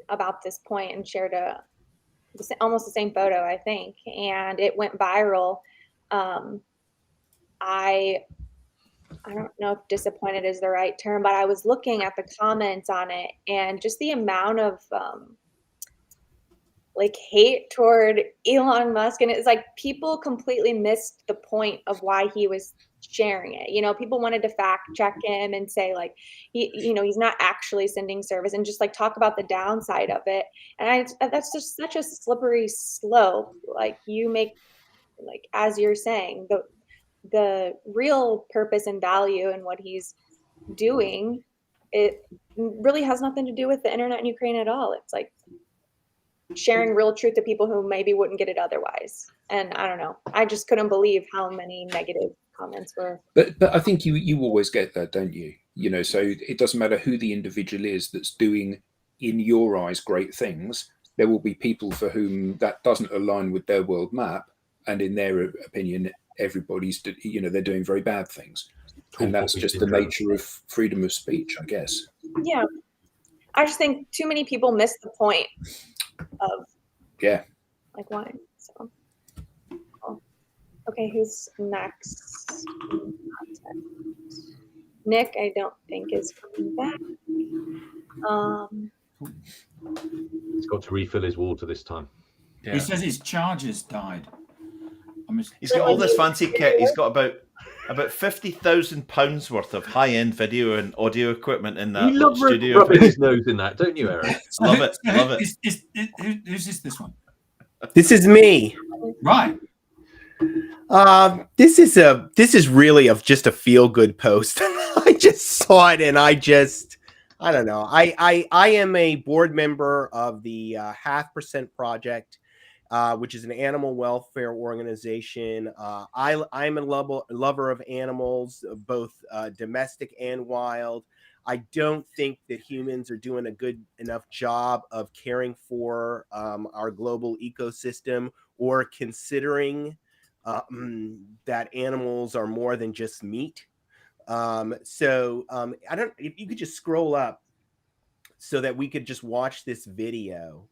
about this point and shared almost the same photo, I think, and it went viral. I don't know if disappointed is the right term, but I was looking at the comments on it, and just the amount of hate toward Elon Musk, and it's like people completely missed the point of why he was sharing it. People wanted to fact check him and say he's not actually sending service, and just talk about the downside of it. And that's just such a slippery slope. You make, as you're saying, the real purpose and value in what he's doing, it really has nothing to do with the internet in Ukraine at all. It's sharing real truth to people who maybe wouldn't get it otherwise. And I don't know, I just couldn't believe how many negative comments were. But I think you always get that, don't you? So it doesn't matter who the individual is that's doing, in your eyes, great things. There will be people for whom that doesn't align with their world map, and in their opinion, everybody's they're doing very bad things. And that's just the nature of freedom of speech, I guess. Yeah, I just think too many people miss the point of why. So okay, who's next? Nick, I don't think is coming back. He's got to refill his water this time. Yeah. He says his charger's died. He's got all this fancy kit. He's got about £50,000 worth of high-end video and audio equipment in that studio. You love rubbing his nose in that, don't you, Eric? Love it. Love it. Who's this one? This is me. Right. This is really just a feel-good post. I just saw it and I don't know. I am a board member of the 0.5% Project, which is an animal welfare organization. I'm a lover of animals, both domestic and wild. I don't think that humans are doing a good enough job of caring for our global ecosystem, or considering that animals are more than just meat. I don't, if you could just scroll up so that we could just watch this video.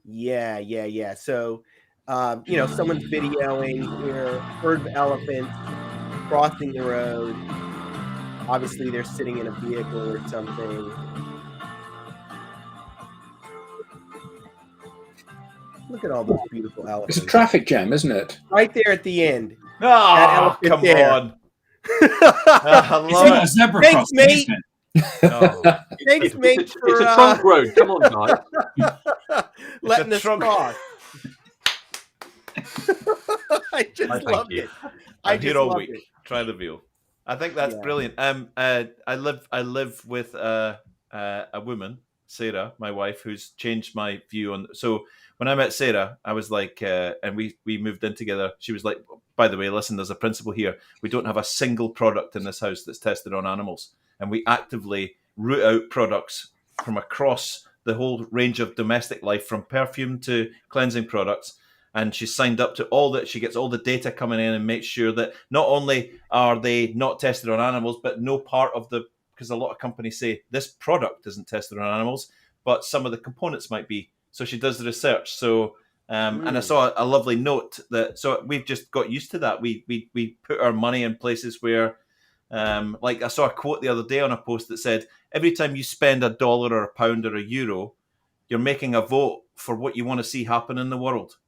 Yeah. So, someone's videoing here, herd of elephants crossing the road. Obviously, they're sitting in a vehicle or something. Look at all those beautiful elephants. It's a traffic jam, isn't it? Right there at the end. Oh, come on. It's a zebra Thanks, crossing, mate. isn't it? Thanks, mate. It's a trunk road. Come on, guys. Letting us cross. I just loved it. I'm here all week. Try the view. I think that's brilliant. I live with a woman, Sarah, my wife, who's changed my view on. So when I met Sarah, I was like, and we moved in together. She was like, by the way, listen, there's a principle here. We don't have a single product in this house that's tested on animals, and we actively root out products from across the whole range of domestic life, from perfume to cleansing products. and she's signed up to all that. She gets all the data coming in and makes sure that not only are they not tested on animals, but no part of the, because a lot of companies say this product isn't tested on animals, but some of the components might be. So she does the research. So and I saw a lovely note that, so we've just got used to that. We put our money in places where, like I saw a quote the other day on a post that said, every time you spend $1 or £1 or €1, you're making a vote for what you want to see happen in the world.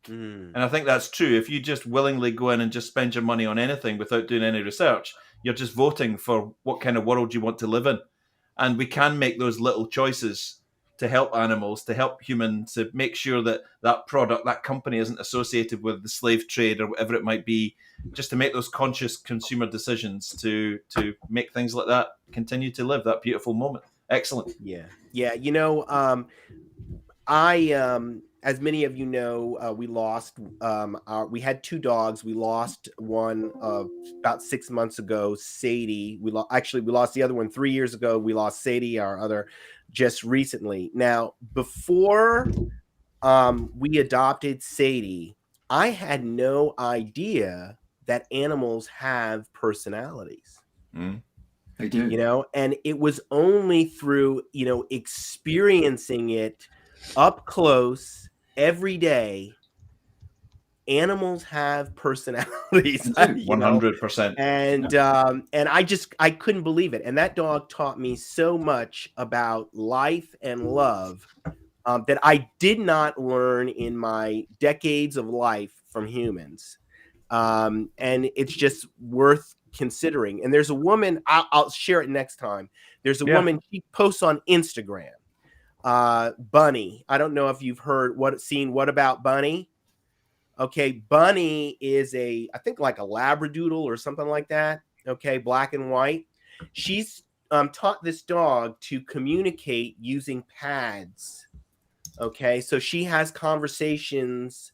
And I think that's true. If you just willingly go in and just spend your money on anything without doing any research, you're just voting for what kind of world you want to live in. And we can make those little choices to help animals, to help humans, to make sure that that product, that company isn't associated with the slave trade or whatever it might be, just to make those conscious consumer decisions to make things like that continue to live that beautiful moment. Excellent. Yeah. You know, as many of you know, we lost, we had 2 dogs. We lost one about 6 months ago, Sadie. We lost the other one 3 years ago. We lost Sadie, our other, just recently. Now, before we adopted Sadie, I had no idea that animals have personalities. They do. You know, and it was only through, you know, experiencing it up close every day. Animals have personalities. 100%. And I couldn't believe it. And that dog taught me so much about life and love that I did not learn in my decades of life from humans. And it's just worth considering. And there's a woman, I'll share it next time. There's a woman, she posts on Instagram, Bunny. I don't know if you've seen What About Bunny? Okay, Bunny is I think like a Labradoodle or something like that. Okay, black and white. She's taught this dog to communicate using pads. Okay, so she has conversations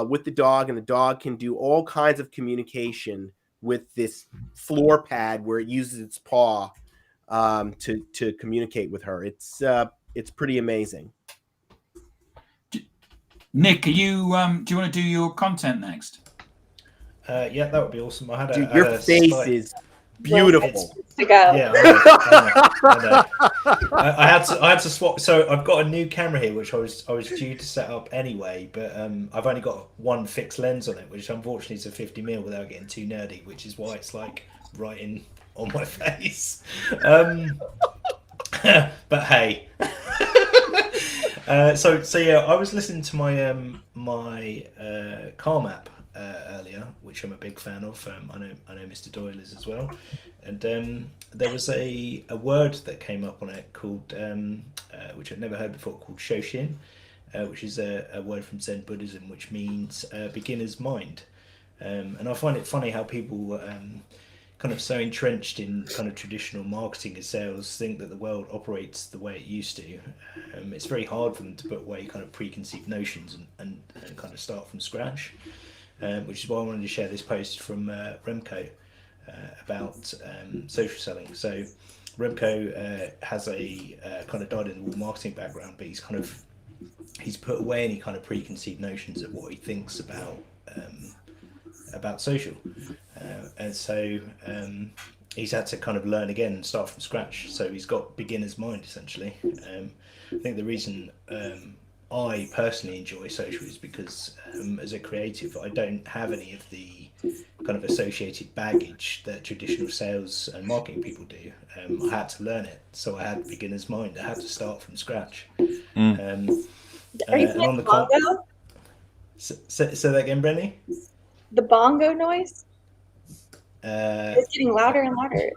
with the dog, and the dog can do all kinds of communication with this floor pad where it uses its paw to communicate with her. It's pretty amazing. Nick, are you do you want to do your content next? Yeah, that would be awesome. I had Dude, your face is beautiful. To go. Yeah, I know. I had to swap. So I've got a new camera here, which I was due to set up anyway, but I've only got one fixed lens on it, which unfortunately is a 50mm without getting too nerdy, which is why it's like right in on my face. But hey. So yeah, I was listening to my my car map earlier, which I'm a big fan of. I know Mr. Doyle is as well, and there was a word that came up on it called which I'd never heard before, called Shoshin, which is a word from Zen Buddhism, which means beginner's mind. And I find it funny how people kind of so entrenched in kind of traditional marketing and sales think that the world operates the way it used to. It's very hard for them to put away kind of preconceived notions and kind of start from scratch, which is why I wanted to share this post from Remco about social selling. So Remco has a kind of dyed-in-the-wool marketing background, but he's put away any kind of preconceived notions of what he thinks about social, and so he's had to kind of learn again and start from scratch. So he's got beginner's mind essentially. I think the reason I personally enjoy social is because as a creative, I don't have any of the kind of associated baggage that traditional sales and marketing people do. I had to learn it, so I had beginner's mind. I had to start from scratch. Are you playing the bongo? Say that again, Brittany. The bongo noise? It's getting louder and louder.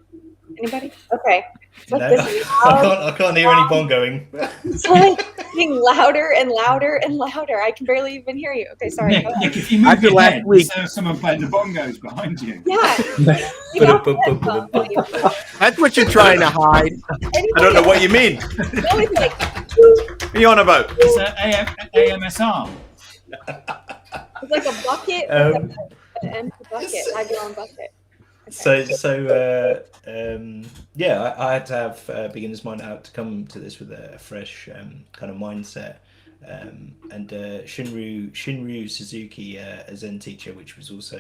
Anybody? Okay. No, I can't hear any bongoing. It's like getting louder and louder and louder. I can barely even hear you. Okay, sorry. Nick, if you move your head, there's someone playing the bongos behind you. Yeah. That's what you're trying to hide. I don't know what you mean. What are you on about? It's an AMSR. It's like a bucket, an empty bucket, high-grown bucket. Okay. I had to have beginner's mind. I had to come to this with a fresh kind of mindset. And Shinryu Suzuki, a Zen teacher, which was also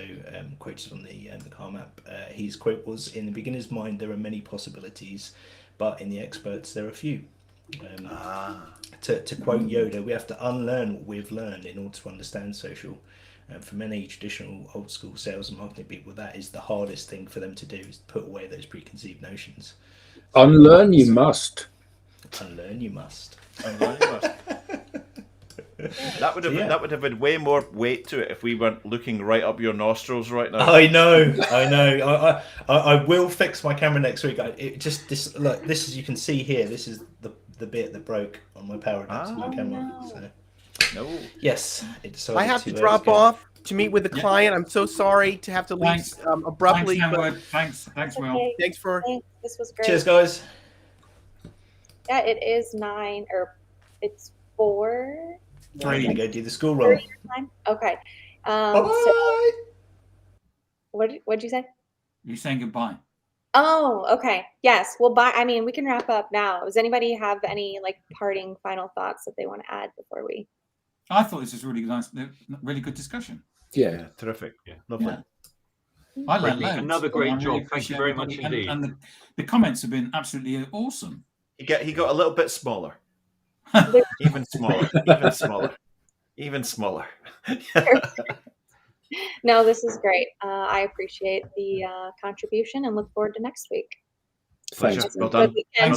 quoted on the car map, his quote was, "In the beginner's mind, there are many possibilities, but in the experts, there are few." To quote Yoda, we have to unlearn what we've learned in order to understand social. For many traditional old school sales and marketing people, that is the hardest thing for them to do, is put away those preconceived notions. Unlearn you must. Unlearn you must. Unlearn you must. That would have been way more weight to it if we weren't looking right up your nostrils right now. I know. I will fix my camera next week. Look, this is, you can see here. This is the bit that broke on my power adapter to my camera. No. So. No. Yes, I have to drop off to meet with a client. I'm so sorry to have to leave abruptly. Thanks, Will. Okay. Thanks for. Thanks. This was great. Cheers, guys. Yeah, it is 9, or it's 4. I'm gonna go do the school run. Time? Okay. Bye-bye. So, what'd you say? You're saying goodbye. Oh, okay. Yes. Well, bye. I mean, we can wrap up now. Does anybody have any parting final thoughts that they want to add before we? I thought this was really nice, really good discussion. Yeah. Terrific. Yeah. Lovely. Yeah. I learned Brittany, loads. another great I really job. Thank you appreciate very much everybody. indeed. And the comments have been absolutely awesome. He got a little bit smaller. Even smaller. Even smaller. No, this is great. I appreciate the contribution and look forward to next week. Thanks. Well done. Good weekend.